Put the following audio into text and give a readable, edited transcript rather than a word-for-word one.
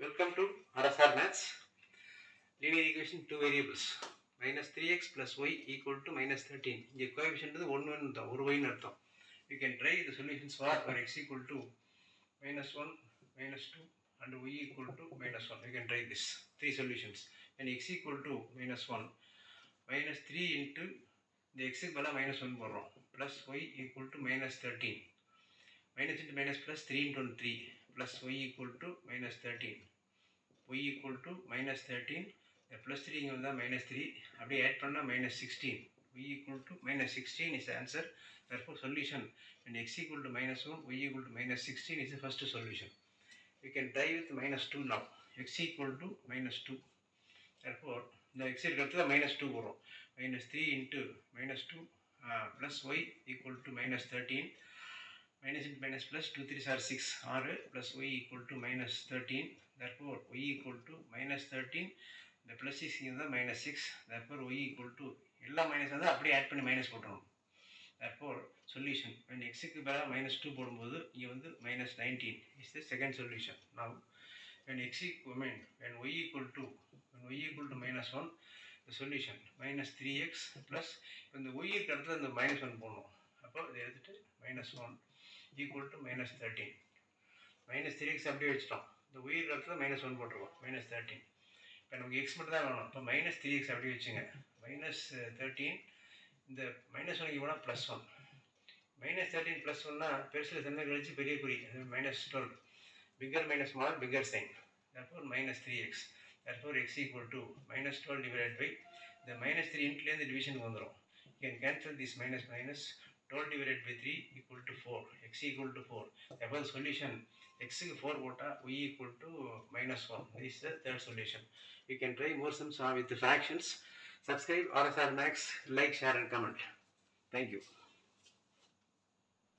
Welcome to RSR Maths. Linear equation, two variables. Minus 3x plus y equal to minus 13. The coefficient is 1 or y. You can try the solutions for x equal to minus 1, minus 2 and y equal to minus 1. You can try this. Three solutions. When x equal to minus 1, minus 3 into the x is minus 1 plus y equal to minus 13. Minus into minus plus 3 into 3 plus y equal to minus 13. Y equal to minus 13. The plus 3 இங்கே வந்தால் minus 3. அப்படியே add பண்ணால் minus 16. Y equal to minus 16 is the answer. Therefore solution when x equal to minus 1, y equal to minus 16 is the first solution. We can try with minus 2 now. X equal to minus 2. Therefore the x இருக்கிறதுல minus 2 வரும். Minus 3 into minus 2 plus y equal to minus 13. Minus into minus plus 2 3s are 6 6 plus y equal to minus 13. Therefore y equal to minus 13. The plus 6 is minus 6. Therefore y equal to எல்லா minus வந்து அப்படியே add பண்ணி minus போட்டுறணும். Therefore solution when x க்கு பதிலா minus 2 போடும்போது இங்கே வந்து minus 19 is the second solution. Now when x equal when y equal to minus 1, the solution minus 3x plus இந்த y க்கு அடுத்து அந்த minus 1 போடணும். அப்போ இதை எடுத்துட்டு minus 1 equal to minus 13. Minus 3x அப்படியே வச்சுட்டோம். இந்த y க்கு அடுத்து minus 1 போட்டுருவோம். minus 13. இப்போ நமக்கு x மட்டும் தான் வேணும். இப்போ minus 3x அப்படியே வச்சுங்க. minus 13. இந்த minus 1 போனால் plus 1. minus 13 plus 1னா பெருசில் சின்ன கழிச்சு பெரிய குறி. minus 12. Bigger minus small, bigger sign. Therefore minus 3x. Therefore x equal to minus 12 divided by the minus 3 இன்ட்லேருந்து டிவிஷனுக்கு வந்துடும். You can cancel this minus minus. 12 divided by 3 equal to 4. X equal to 4. Therefore solution x is 4 vota, y equal to minus 1. This is the third solution. You can try more sums with the fractions. Subscribe RSR Max, like, share and comment. Thank you.